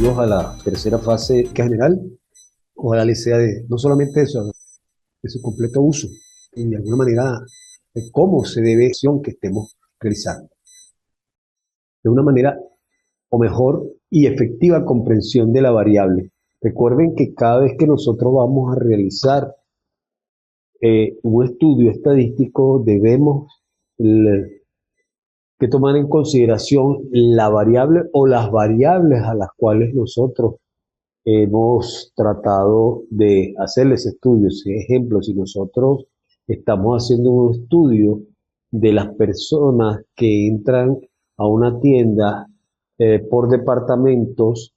bienvenidos a la tercera fase general. Ojalá les sea de no solamente eso, de su completo uso y de alguna manera de cómo se debe la acción que estemos realizando. De una manera o mejor y efectiva comprensión de la variable. Recuerden que cada vez que nosotros vamos a realizar un estudio estadístico debemos que tomar en consideración la variable o las variables a las cuales nosotros hemos tratado de hacerles estudios. Ejemplo, si nosotros estamos haciendo un estudio de las personas que entran a una tienda por departamentos,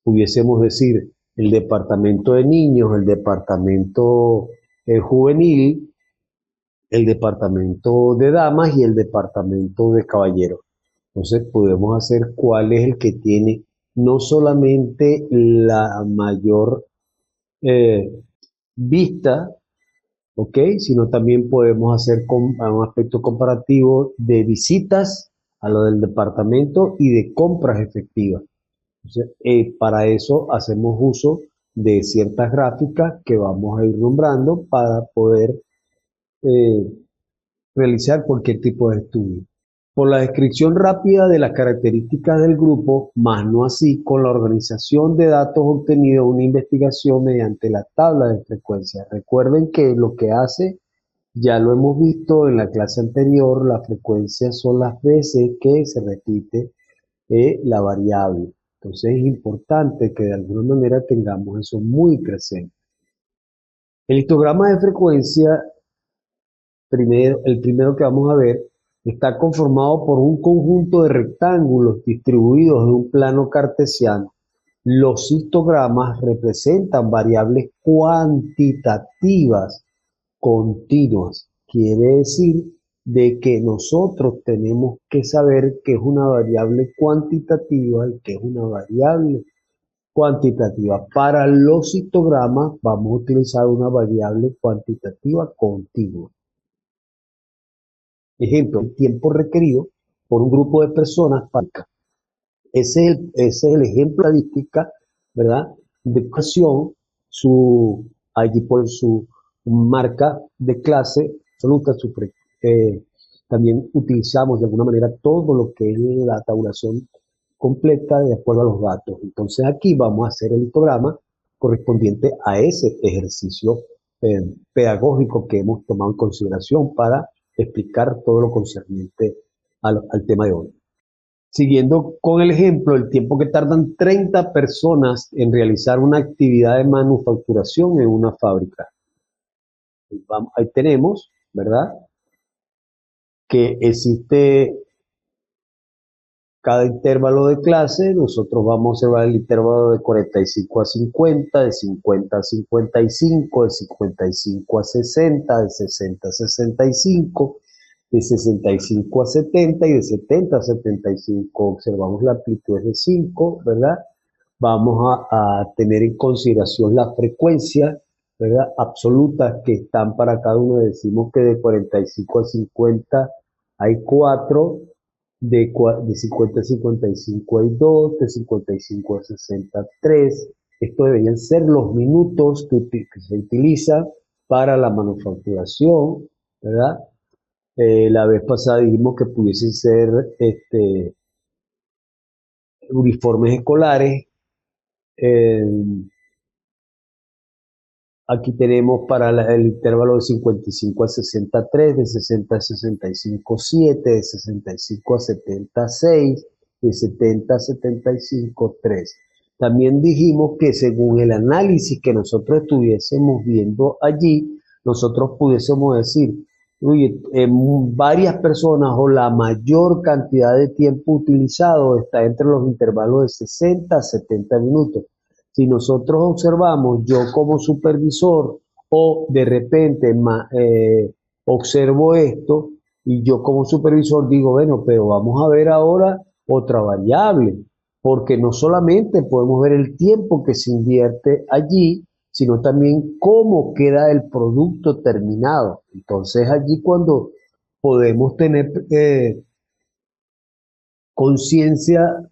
pudiésemos decir el departamento de niños, el departamento juvenil, el departamento de damas y el departamento de caballeros. Entonces podemos hacer cuál es el que tiene no solamente la mayor eh, vista, ¿ok? Sino también podemos hacer un aspecto comparativo de visitas a lo del departamento y de compras efectivas. Entonces, para eso hacemos uso de ciertas gráficas que vamos a ir nombrando para poder eh, realizar cualquier tipo de estudio. Por la descripción rápida de las características del grupo, más no así con la organización de datos obtenidos de una investigación mediante la tabla de frecuencia. Recuerden que lo que hace, ya lo hemos visto en la clase anterior, las frecuencias son las veces que se repite la variable. Entonces es importante que de alguna manera tengamos eso muy presente. El histograma de frecuencia el primero que vamos a ver, está conformado por un conjunto de rectángulos distribuidos en un plano cartesiano. Los histogramas representan variables cuantitativas continuas. Quiere decir de que nosotros tenemos que saber qué es una variable cuantitativa y qué es una variable cuantitativa. Para los histogramas vamos a utilizar una variable cuantitativa continua. Ejemplo, el tiempo requerido por un grupo de personas para... Ese es el ejemplo de estadística, ¿verdad? De educación, allí por su marca de clase absoluta, también utilizamos de alguna manera todo lo que es la tabulación completa de acuerdo a los datos. Entonces aquí vamos a hacer el histograma correspondiente a ese ejercicio pedagógico que hemos tomado en consideración para explicar todo lo concerniente al tema de hoy. Siguiendo con el ejemplo, el tiempo que tardan 30 personas en realizar una actividad de manufacturación en una fábrica. Ahí tenemos, ¿verdad? Que existe cada intervalo de clase, nosotros vamos a observar el intervalo de 45 a 50, de 50 a 55, de 55 a 60, de 60 a 65, de 65 a 70 y de 70 a 75. Observamos la amplitud de 5, ¿verdad? Vamos a tener en consideración la frecuencia, ¿verdad? Absolutas que están para cada uno. Decimos que de 45 a 50 hay 4, de 50 a 55 hay 2, de 55 a 60 3. Esto deberían ser los minutos que se utilizan para la manufacturación, ¿verdad? La vez pasada dijimos que pudiesen ser uniformes escolares. Aquí tenemos para el intervalo de 55 a 63, de 60 a 65, 7, de 65 a 70, 6, de 70 a 75, 3. También dijimos que según el análisis que nosotros estuviésemos viendo allí, nosotros pudiésemos decir, oye, varias personas o la mayor cantidad de tiempo utilizado está entre los intervalos de 60 a 70 minutos. Si nosotros observamos, yo como supervisor o de repente observo esto y yo como supervisor digo, bueno, pero vamos a ver ahora otra variable, porque no solamente podemos ver el tiempo que se invierte allí, sino también cómo queda el producto terminado. Entonces allí cuando podemos tener conciencia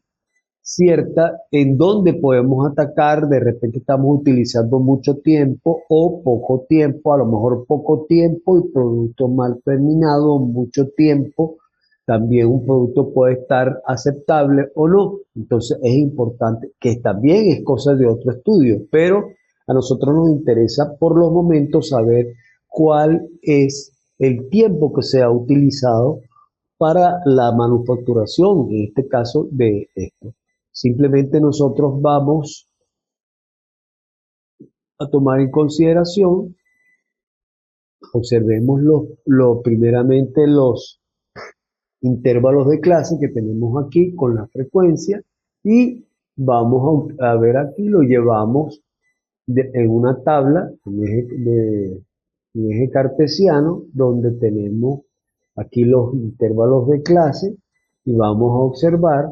cierta en dónde podemos atacar, de repente estamos utilizando mucho tiempo o poco tiempo, a lo mejor poco tiempo y producto mal terminado, mucho tiempo, también un producto puede estar aceptable o no. Entonces es importante, que también es cosa de otro estudio, pero a nosotros nos interesa por los momentos saber cuál es el tiempo que se ha utilizado para la manufacturación, en este caso de esto. Simplemente nosotros vamos a tomar en consideración, observemos primeramente los intervalos de clase que tenemos aquí con la frecuencia y vamos a ver aquí, lo llevamos en una tabla, en eje cartesiano, donde tenemos aquí los intervalos de clase y vamos a observar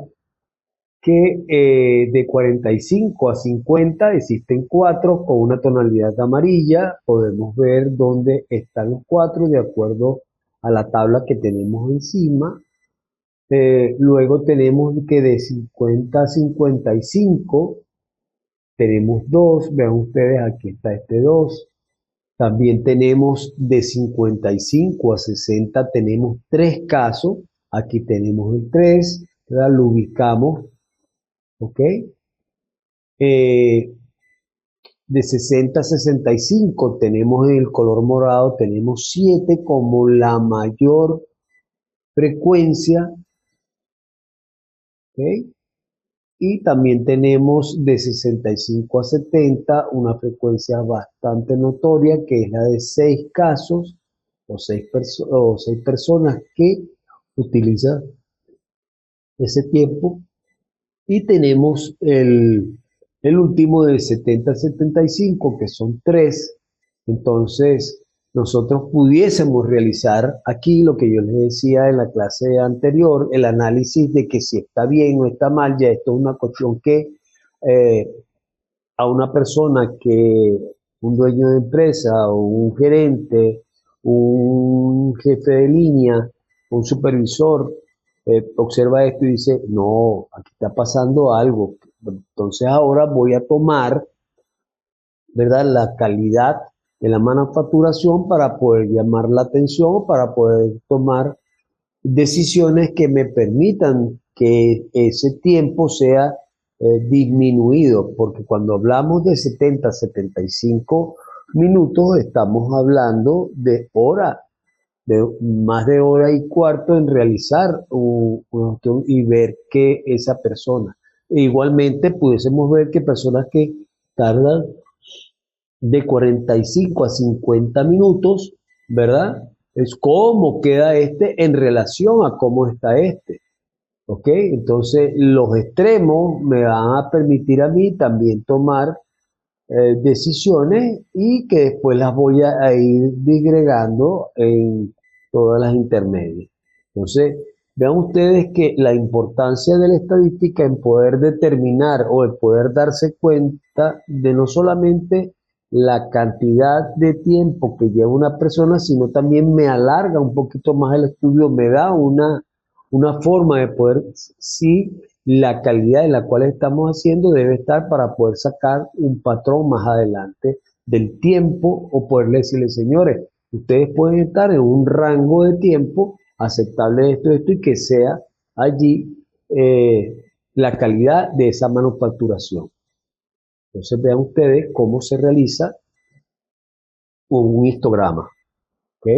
que de 45 a 50 existen cuatro con una tonalidad amarilla. Podemos ver dónde están los cuatro de acuerdo a la tabla que tenemos encima. Luego tenemos que de 50 a 55 tenemos dos. Vean ustedes, aquí está este dos. También tenemos de 55 a 60 tenemos tres casos. Aquí tenemos el 3, ¿verdad? Lo ubicamos, ¿ok? Eh, de 60 a 65 tenemos en el color morado, tenemos 7 como la mayor frecuencia, ¿ok? Y también tenemos de 65 a 70 una frecuencia bastante notoria que es la de 6 casos o seis personas que utilizan ese tiempo. Y tenemos el último del 70 al 75, que son tres. Entonces, nosotros pudiésemos realizar aquí lo que yo les decía en la clase anterior, el análisis de que si está bien o está mal. Ya esto es una cuestión que eh, a una persona que, un dueño de empresa o un gerente, un jefe de línea, un supervisor, observa esto y dice, no, aquí está pasando algo. Entonces ahora voy a tomar, ¿verdad?, la calidad de la manufacturación para poder llamar la atención, para poder tomar decisiones que me permitan que ese tiempo sea disminuido, porque cuando hablamos de 70 a 75 minutos, estamos hablando de hora, de más de hora y cuarto en realizar y ver que esa persona. E igualmente pudiésemos ver que personas que tardan de 45 a 50 minutos, ¿verdad? Es cómo queda este en relación a cómo está este. ¿Ok? Entonces, los extremos me van a permitir a mí también tomar decisiones y que después las voy a ir disgregando en todas las intermedias. Entonces, vean ustedes que la importancia de la estadística en poder determinar o en poder darse cuenta de no solamente la cantidad de tiempo que lleva una persona, sino también me alarga un poquito más el estudio, me da una forma de poder, sí, la calidad en la cual estamos haciendo debe estar para poder sacar un patrón más adelante del tiempo o poder decirle, señores, ustedes pueden estar en un rango de tiempo aceptable de esto y que sea allí la calidad de esa manufacturación. Entonces vean ustedes cómo se realiza un histograma, ¿ok?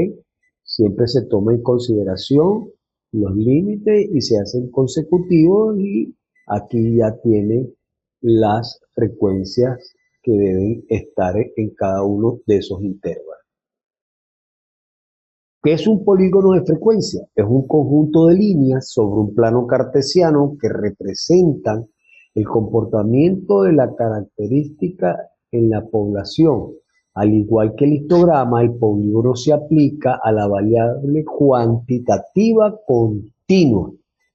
Siempre se toma en consideración los límites y se hacen consecutivos y aquí ya tiene las frecuencias que deben estar en cada uno de esos intervalos. ¿Qué es un polígono de frecuencia? Es un conjunto de líneas sobre un plano cartesiano que representan el comportamiento de la característica en la población. Al igual que el histograma, el polígono se aplica a la variable cuantitativa continua.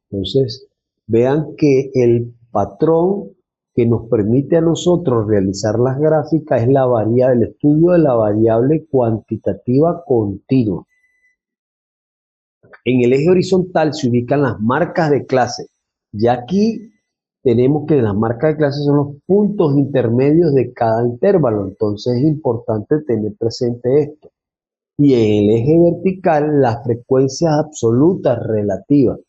Entonces, vean que el patrón que nos permite a nosotros realizar las gráficas es el estudio de la variable cuantitativa continua. En el eje horizontal se ubican las marcas de clase. Y aquí tenemos que las marcas de clase son los puntos intermedios de cada intervalo, entonces es importante tener presente esto. Y en el eje vertical, las frecuencias absolutas relativas.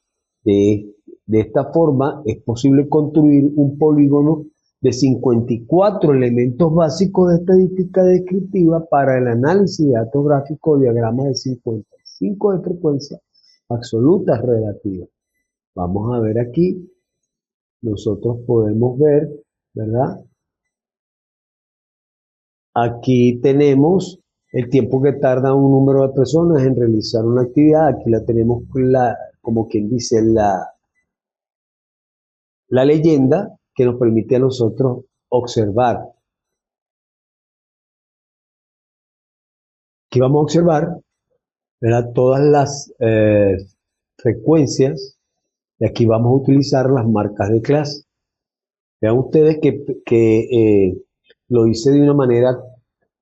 De, de esta forma, es posible construir un polígono de 54 elementos básicos de estadística descriptiva para el análisis de datos gráficos o diagramas de 55 de frecuencias absolutas relativas. Vamos a ver aquí, nosotros podemos ver, ¿verdad? Aquí tenemos el tiempo que tarda un número de personas en realizar una actividad. Aquí la tenemos, como quien dice, la leyenda que nos permite a nosotros observar. Aquí vamos a observar, ¿verdad?, todas las frecuencias, y aquí vamos a utilizar las marcas de clase. Vean ustedes que lo hice de una manera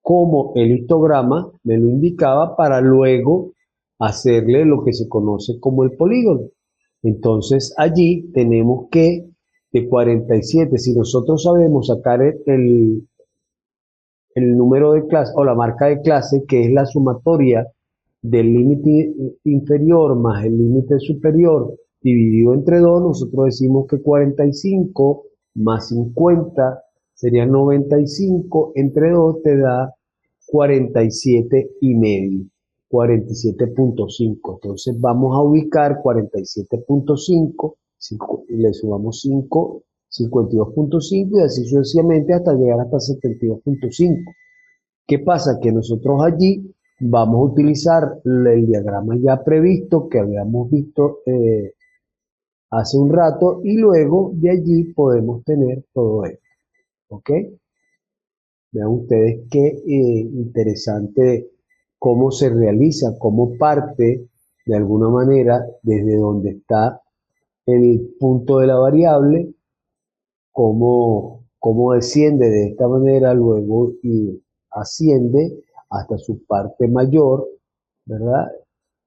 como el histograma me lo indicaba para luego hacerle lo que se conoce como el polígono. Entonces allí tenemos que de 47, si nosotros sabemos sacar el número de clase o la marca de clase, que es la sumatoria del límite inferior más el límite superior dividido entre 2, nosotros decimos que 45 más 50 sería 95, entre 2 te da 47 y medio, 47.5. Entonces vamos a ubicar 47.5, le sumamos 5, 52.5 y así sucesivamente hasta llegar hasta 72.5. ¿Qué pasa? Que nosotros allí vamos a utilizar el diagrama ya previsto que habíamos visto hace un rato y luego de allí podemos tener todo esto. ¿Ok? Vean ustedes qué interesante cómo se realiza, cómo parte de alguna manera desde donde está el punto de la variable, cómo desciende de esta manera luego y asciende hasta su parte mayor, ¿verdad?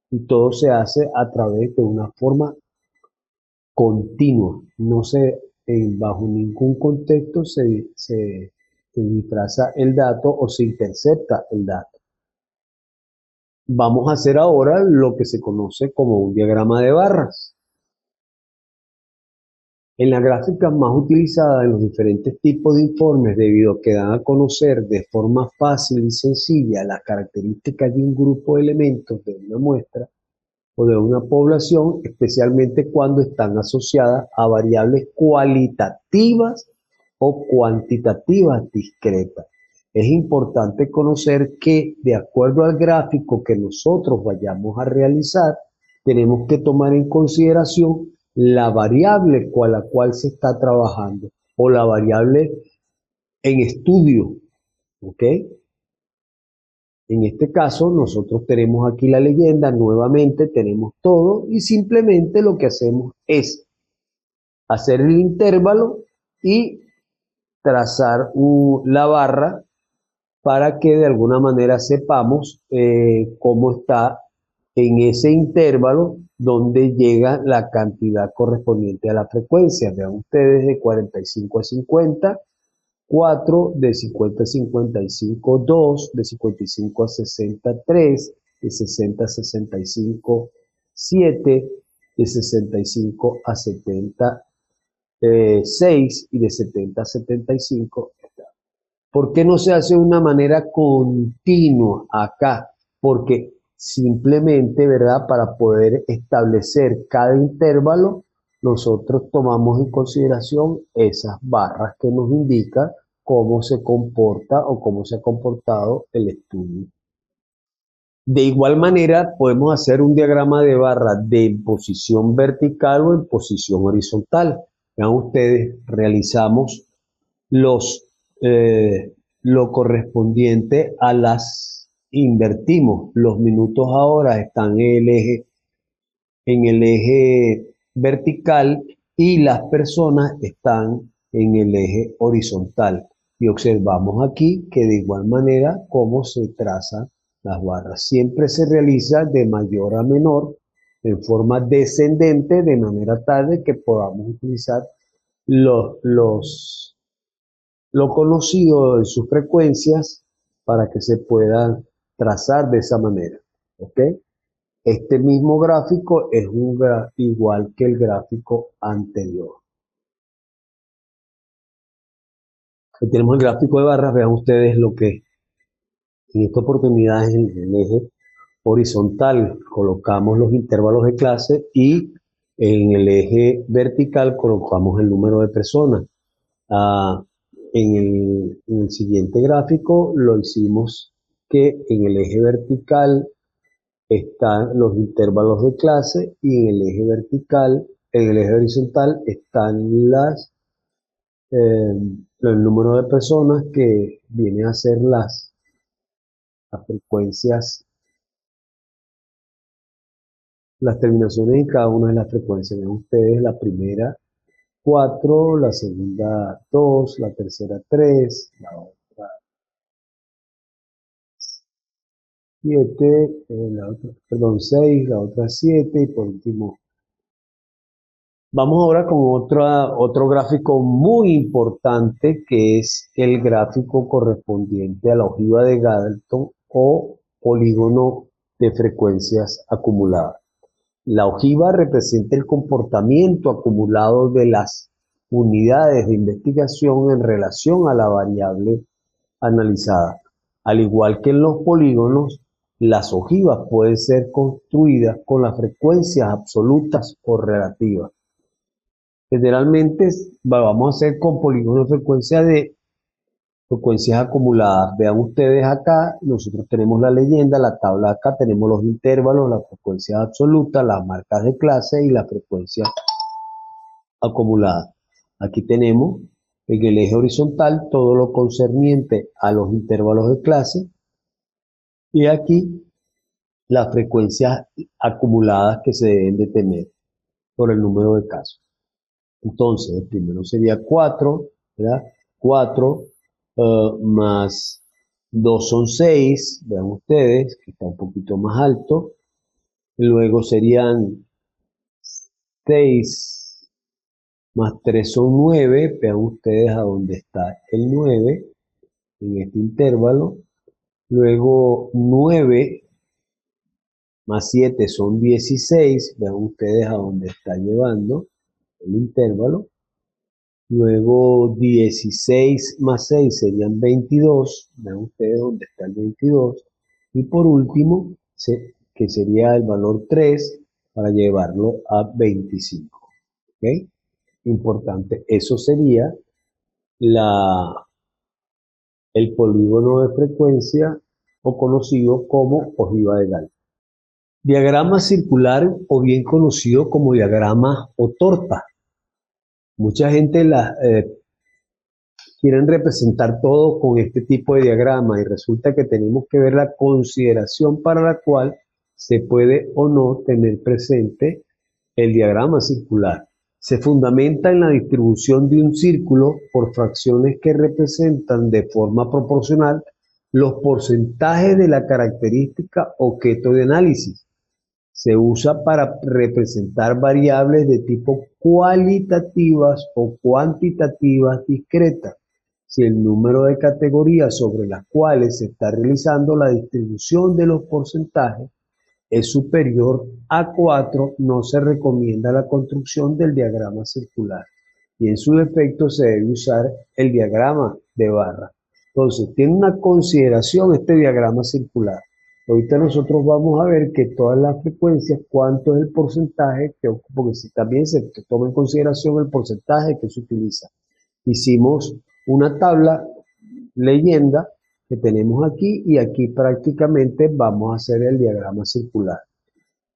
Y todo se hace a través de una forma continua. No se, bajo ningún contexto se disfraza el dato o se intercepta el dato. Vamos a hacer ahora lo que se conoce como un diagrama de barras. En la gráfica más utilizada en los diferentes tipos de informes, debido a que dan a conocer de forma fácil y sencilla las características de un grupo de elementos de una muestra o de una población, especialmente cuando están asociadas a variables cualitativas o cuantitativas discretas. Es importante conocer que, de acuerdo al gráfico que nosotros vayamos a realizar, tenemos que tomar en consideración la variable con la cual se está trabajando o la variable en estudio, ¿ok? En este caso, nosotros tenemos aquí la leyenda, nuevamente tenemos todo y simplemente lo que hacemos es hacer el intervalo y trazar la barra para que de alguna manera sepamos cómo está en ese intervalo donde llega la cantidad correspondiente a la frecuencia. Vean ustedes de 45 a 50, 4, de 50 a 55, 2, de 55 a 63, de 60 a 65, 7, de 65 a 70, 6 y de 70 a 75. ¿Por qué no se hace de una manera continua acá? Porque simplemente, ¿verdad? Para poder establecer cada intervalo, nosotros tomamos en consideración esas barras que nos indican cómo se comporta o cómo se ha comportado el estudio. De igual manera, podemos hacer un diagrama de barra de posición vertical o en posición horizontal. Vean ustedes, realizamos los, lo correspondiente a invertimos. Los minutos ahora están en el eje vertical y las personas están en el eje horizontal. Y observamos aquí que de igual manera cómo se trazan las barras. Siempre se realiza de mayor a menor en forma descendente de manera tal de que podamos utilizar los, los, lo conocido en sus frecuencias para que se puedan trazar de esa manera. ¿Ok? Este mismo gráfico es igual que el gráfico anterior. Aquí tenemos el gráfico de barras, vean ustedes lo que en esta oportunidad es el eje horizontal, colocamos los intervalos de clase y en el eje vertical colocamos el número de personas. Ah, en el siguiente gráfico lo hicimos que en el eje vertical están los intervalos de clase y en el eje vertical, en el eje horizontal están eh, el número de personas que vienen a ser las frecuencias, las terminaciones en cada una de las frecuencias. Ven ustedes la primera 4, la segunda 2, la tercera 3, la otra 7, la otra, perdón, 6, la otra 7 y por último. Vamos ahora con otro gráfico muy importante que es el gráfico correspondiente a la ojiva de Galton o polígono de frecuencias acumuladas. La ojiva representa el comportamiento acumulado de las unidades de investigación en relación a la variable analizada. Al igual que en los polígonos, las ojivas pueden ser construidas con las frecuencias absolutas o relativas. Generalmente vamos a hacer con polígonos de frecuencia de frecuencias acumuladas. Vean ustedes acá, nosotros tenemos la leyenda, la tabla acá, tenemos los intervalos, las frecuencias absolutas, las marcas de clase y la frecuencia acumulada. Aquí tenemos en el eje horizontal todo lo concerniente a los intervalos de clase y aquí las frecuencias acumuladas que se deben de tener por el número de casos. Entonces, el primero sería 4, ¿verdad? 4 más 2 son 6, vean ustedes, que está un poquito más alto. Luego serían 6 más 3 son 9, vean ustedes a dónde está el 9 en este intervalo. Luego 9 más 7 son 16, vean ustedes a dónde está llevando el intervalo. Luego 16 más 6 serían 22. Vean ustedes dónde está el 22. Y por último, que sería el valor 3 para llevarlo a 25. ¿Ok? Importante. Eso sería el polígono de frecuencia o conocido como ojiva de Galton. Diagrama circular o bien conocido como diagrama o torta. Mucha gente quieren representar todo con este tipo de diagrama y resulta que tenemos que ver la consideración para la cual se puede o no tener presente el diagrama circular. Se fundamenta en la distribución de un círculo por fracciones que representan de forma proporcional los porcentajes de la característica objeto de análisis. Se usa para representar variables de tipo cualitativas o cuantitativas discretas si el número de categorías sobre las cuales se está realizando la distribución de los porcentajes es superior a 4, no se recomienda la construcción del diagrama circular y en su defecto se debe usar el diagrama de barra. Entonces, tiene una consideración este diagrama circular. Ahorita nosotros vamos a ver que todas las frecuencias, cuánto es el porcentaje, porque también se toma en consideración el porcentaje que se utiliza. Hicimos una tabla leyenda que tenemos aquí y aquí prácticamente vamos a hacer el diagrama circular.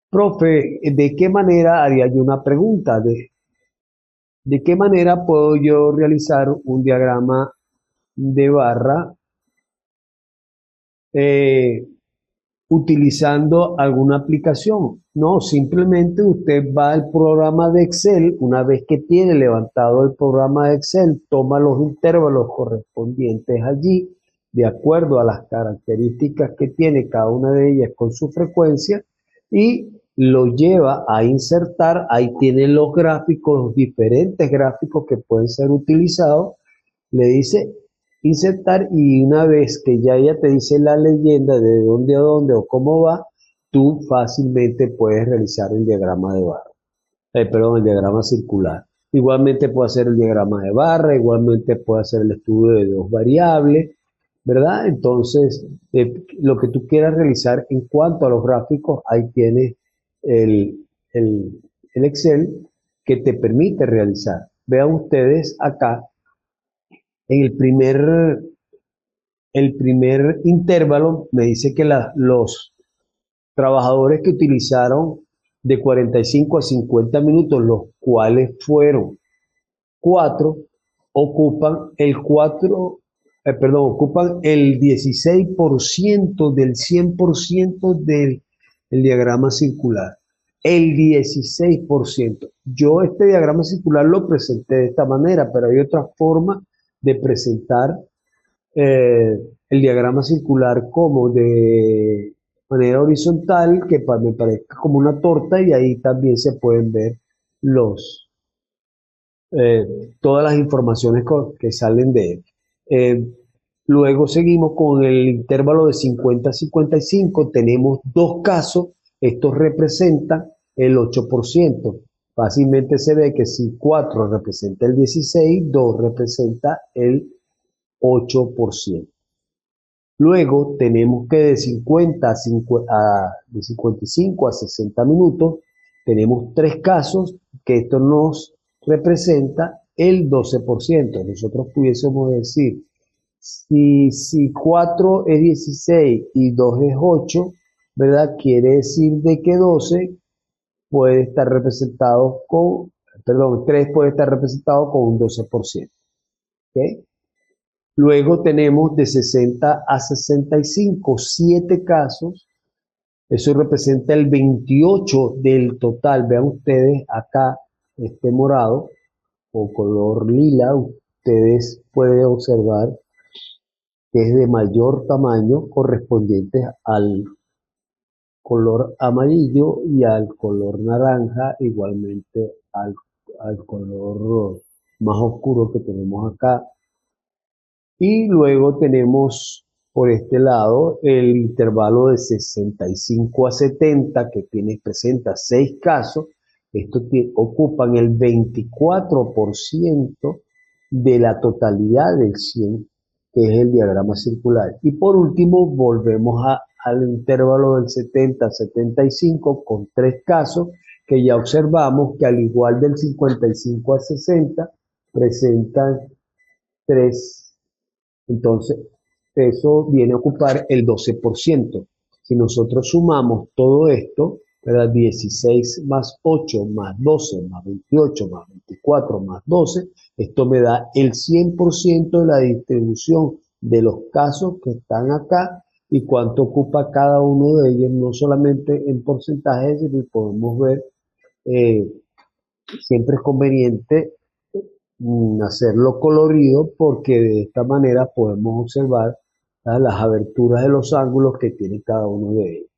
Profe, ¿de qué manera haría yo una pregunta? ¿De qué manera puedo yo realizar un diagrama de barra eh, utilizando alguna aplicación? No, simplemente usted va al programa de Excel, una vez que tiene levantado el programa de Excel, toma los intervalos correspondientes allí, de acuerdo a las características que tiene cada una de ellas con su frecuencia, y lo lleva a insertar, ahí tiene los gráficos, los diferentes gráficos que pueden ser utilizados, le dice insertar y una vez que ya ella te dice la leyenda de dónde a dónde o cómo va, tú fácilmente puedes realizar el diagrama de barra, perdón, el diagrama circular. Igualmente puede hacer el diagrama de barra, igualmente puede hacer el estudio de dos variables, ¿verdad? Entonces, lo que tú quieras realizar en cuanto a los gráficos, ahí tienes el, el Excel que te permite realizar. Vean ustedes acá, en el primer intervalo, me dice que los trabajadores que utilizaron de 45 a 50 minutos, los cuales fueron 4, ocupan el 4, perdón, ocupan el 16% del 100% del diagrama circular. El 16%. Yo este diagrama circular lo presenté de esta manera, pero hay otra forma de presentar eh, el diagrama circular como de manera horizontal, que me parezca como una torta, y ahí también se pueden ver los, eh, todas las informaciones que salen de él. Eh, Luego seguimos con el intervalo de 50 a 55. Tenemos dos casos. Estos representan el 8%. Fácilmente se ve que si 4 representa el 16, 2 representa el 8%. Luego tenemos que de 50 de 55 a 60 minutos, tenemos tres casos que esto nos representa el 12%. Nosotros pudiésemos decir, si 4 es 16 y 2 es 8, ¿verdad? Quiere decir de que 12 puede estar representado con, perdón, 3 puede estar representado con un 12%. ¿Ok? Luego tenemos de 60 a 65, 7 casos. Eso representa el 28 del total. Vean ustedes acá, este morado o color lila, ustedes pueden observar que es de mayor tamaño correspondiente al color amarillo y al color naranja, igualmente al color más oscuro que tenemos acá. Y luego tenemos por este lado el intervalo de 65 a 70 que presenta 6 casos. Estos ocupan el 24% de la totalidad del 100, que es el diagrama circular. Y por último, volvemos al intervalo del 70 a 75 con 3 casos que ya observamos que al igual del 55 a 60 presentan 3. Entonces, eso viene a ocupar el 12%. Si nosotros sumamos todo esto, ¿verdad? 16 más 8 más 12 más 28 más 24 más 12, esto me da el 100% de la distribución de los casos que están acá y cuánto ocupa cada uno de ellos, no solamente en porcentajes, sino podemos ver, eh, siempre es conveniente hacerlo colorido porque de esta manera podemos observar las aberturas de los ángulos que tiene cada uno de ellos.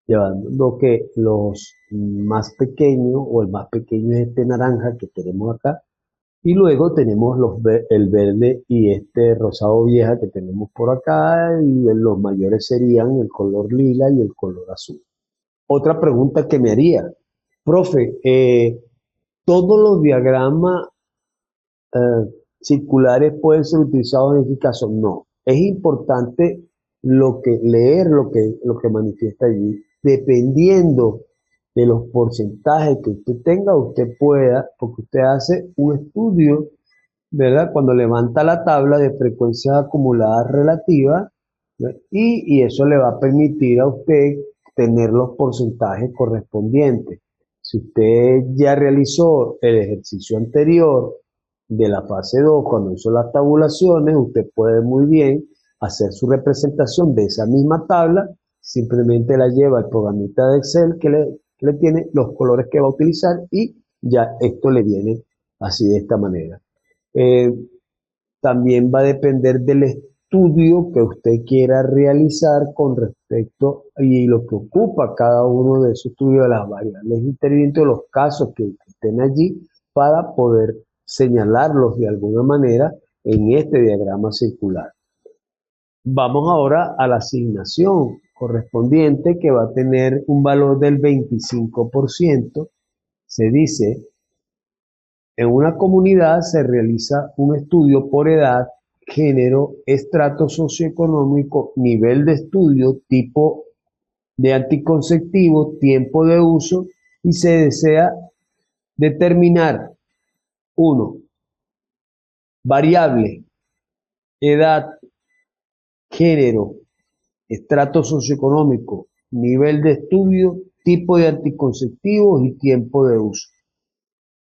Llevando que los más pequeños o el más pequeño es este naranja que tenemos acá y luego tenemos el verde y este rosado vieja que tenemos por acá y los mayores serían el color lila y el color azul. Otra pregunta que me haría, profe, todos los diagramas circulares pueden ser utilizados en este caso. No, es importante leer lo que manifiesta allí. Dependiendo de los porcentajes que usted tenga, usted pueda, porque usted hace un estudio, ¿verdad? Cuando levanta la tabla de frecuencias acumuladas relativas, ¿verdad? Y eso le va a permitir a usted tener los porcentajes correspondientes. Si usted ya realizó el ejercicio anterior de la fase 2 cuando hizo las tabulaciones, usted puede muy bien hacer su representación de esa misma tabla, simplemente la lleva al programita de Excel que le tiene los colores que va a utilizar y ya esto le viene así de esta manera. Eh, También va a depender estudio que usted quiera realizar con respecto y lo que ocupa cada uno de esos estudios de las variables intervinientes, los casos que estén allí para poder señalarlos de alguna manera en este diagrama circular. Vamos ahora a la asignación correspondiente que va a tener un valor del 25%. Se dice, en una comunidad se realiza un estudio por edad, género, estrato socioeconómico, nivel de estudio, tipo de anticonceptivo, tiempo de uso y se desea determinar, uno, variable, edad, género, estrato socioeconómico, nivel de estudio, tipo de anticonceptivos y tiempo de uso.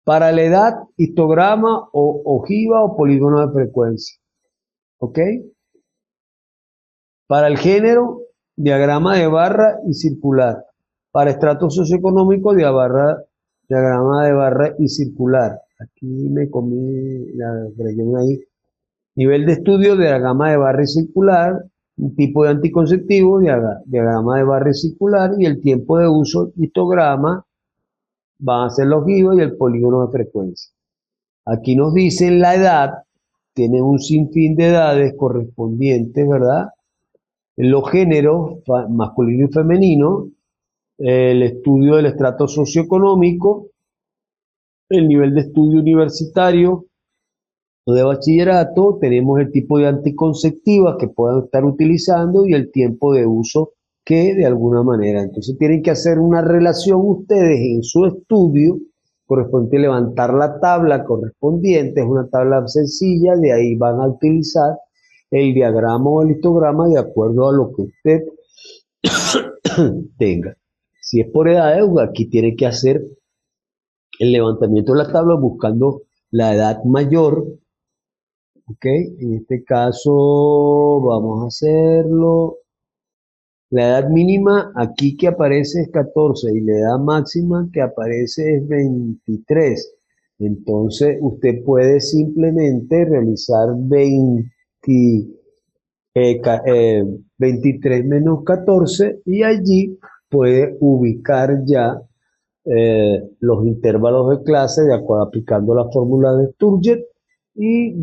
Para la edad, histograma o ojiva o polígono de frecuencia. ¿Ok? Para el género, diagrama de barra y circular. Para estrato socioeconómico, diagrama de barra y circular. Aquí me comí la relleno ahí. Nivel de estudio, diagrama de barra y circular. Un tipo de anticonceptivo, diagrama de barra y circular. Y el tiempo de uso, histograma, van a ser los ojiva y el polígono de frecuencia. Aquí nos dicen la edad, tiene un sinfín de edades correspondientes, ¿verdad? Los géneros, masculino y femenino, el estudio del estrato socioeconómico, el nivel de estudio universitario o de bachillerato, tenemos el tipo de anticonceptivas que puedan estar utilizando y el tiempo de uso que de alguna manera. Entonces tienen que hacer una relación ustedes en su estudio correspondiente, levantar la tabla correspondiente, es una tabla sencilla, de ahí van a utilizar el diagrama o el histograma de acuerdo a lo que usted tenga. Si es por edades, aquí tiene que hacer el levantamiento de la tabla buscando la edad mayor. Ok, en este caso vamos a hacerlo. La edad mínima aquí que aparece es 14 y la edad máxima que aparece es 23. Entonces usted puede simplemente realizar 23 menos 14 y allí puede ubicar ya los intervalos de clase de acuerdo aplicando la fórmula de Sturgeon y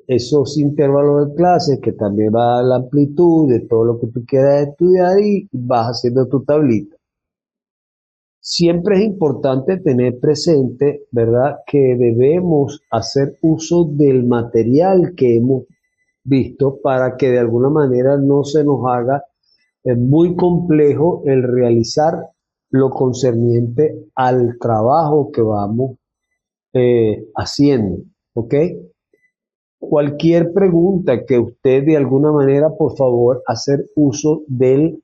esos intervalos de clase que también va a la amplitud de todo lo que tú quieras estudiar y vas haciendo tu tablita. Siempre es importante tener presente, ¿verdad?, que debemos hacer uso del material que hemos visto para que de alguna manera no se nos haga muy complejo el realizar lo concerniente al trabajo que vamos haciendo, ¿ok? Cualquier pregunta que usted de alguna manera, por favor, hacer uso de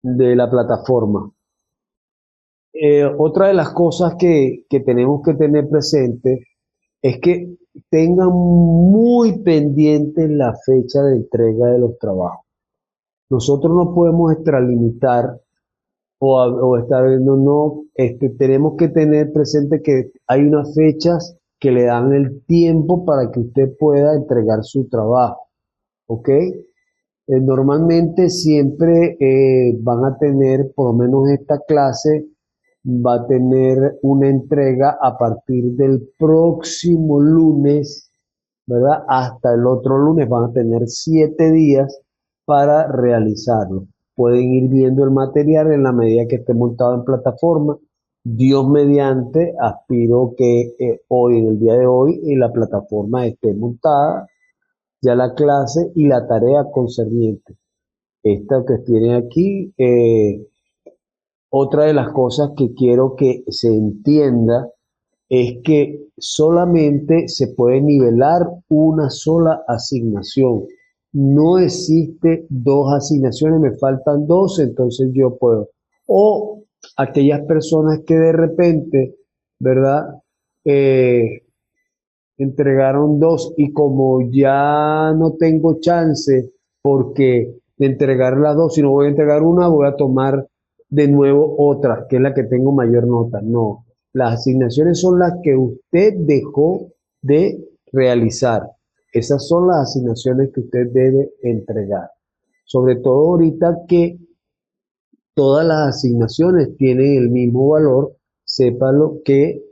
la plataforma. Otra de las cosas que tenemos que tener presente es que tengan muy pendiente la fecha de entrega de los trabajos. Nosotros no podemos extralimitar o estar viendo, no, tenemos que tener presente que hay unas fechas que le dan el tiempo para que usted pueda entregar su trabajo, ¿ok? Normalmente siempre van a tener, por lo menos esta clase, va a tener una entrega a partir del próximo lunes, ¿verdad? Hasta el otro lunes van a tener 7 días para realizarlo. Pueden ir viendo el material en la medida que esté montado en plataforma. Dios mediante, aspiro que hoy, en el día de hoy, la plataforma esté montada, ya la clase y la tarea concerniente. Esta que tiene aquí, otra de las cosas que quiero que se entienda es que solamente se puede nivelar una sola asignación. No existe dos asignaciones, me faltan dos, entonces yo puedo. O aquellas personas que de repente, ¿verdad? Entregaron dos y como ya no tengo chance porque de entregar las dos, si no voy a entregar una, voy a tomar de nuevo otra, que es la que tengo mayor nota. No, las asignaciones son las que usted dejó de realizar. Esas son las asignaciones que usted debe entregar. Sobre todo ahorita que todas las asignaciones tienen el mismo valor, sépalo que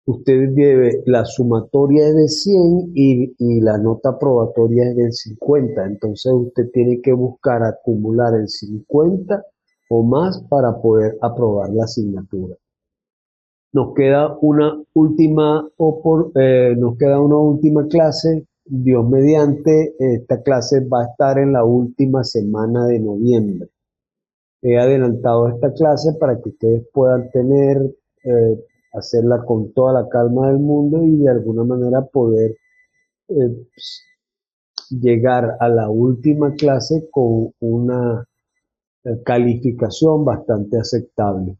usted debe, la sumatoria es de 100 y la nota probatoria es de 50. Entonces usted tiene que buscar acumular el 50 o más para poder aprobar la asignatura. Nos queda nos queda una última clase. Dios mediante, esta clase va a estar en la última semana de noviembre. He adelantado esta clase para que ustedes puedan eh, hacerla con toda la calma del mundo y de alguna manera poder pues, llegar a la última clase con una calificación bastante aceptable.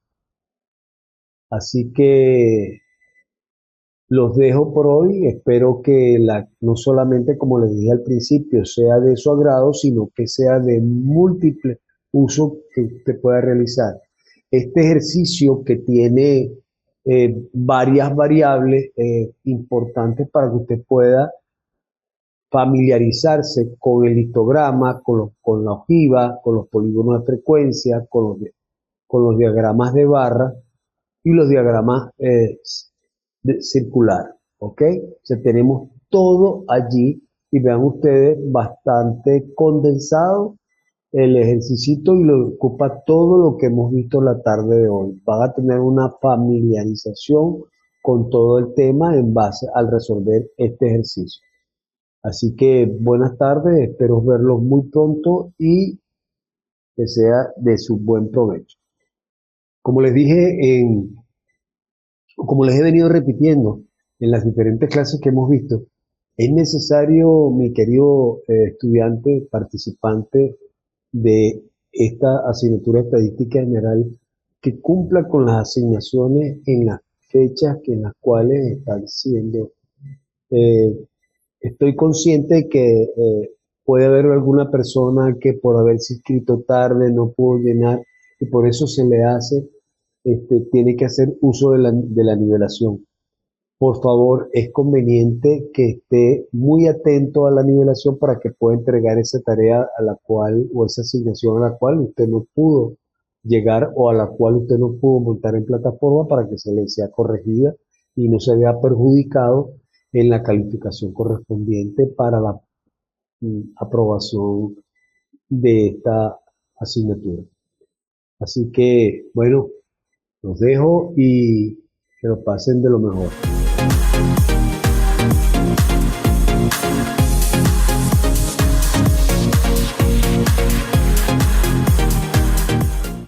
Así que los dejo por hoy. Espero que no solamente, como les dije al principio, sea de su agrado, sino que sea de múltiple uso que usted pueda realizar. Este ejercicio que tiene varias variables importantes para que usted pueda familiarizarse con el histograma, con la ojiva, con los polígonos de frecuencia, con los diagramas de barra y los diagramas circular, ¿ok? O sea, tenemos todo allí y vean ustedes bastante condensado el ejercicio y lo ocupa todo lo que hemos visto la tarde de hoy. Van a tener una familiarización con todo el tema en base al resolver este ejercicio. Así que buenas tardes, espero verlos muy pronto y que sea de su buen provecho. Como les dije como les he venido repitiendo en las diferentes clases que hemos visto, es necesario, mi querido estudiante, participante de esta asignatura de estadística general, que cumpla con las asignaciones en las fechas en las cuales están siendo. eh, Estoy consciente de que puede haber alguna persona que por haberse inscrito tarde no pudo llenar y por eso se le hace, tiene que hacer uso de la nivelación. Por favor, es conveniente que esté muy atento a la nivelación para que pueda entregar esa tarea a la cual o esa asignación a la cual usted no pudo llegar o a la cual usted no pudo montar en plataforma para que se le sea corregida y no se vea perjudicado en la calificación correspondiente para la aprobación de esta asignatura. Así que, bueno, los dejo y que lo pasen de lo mejor.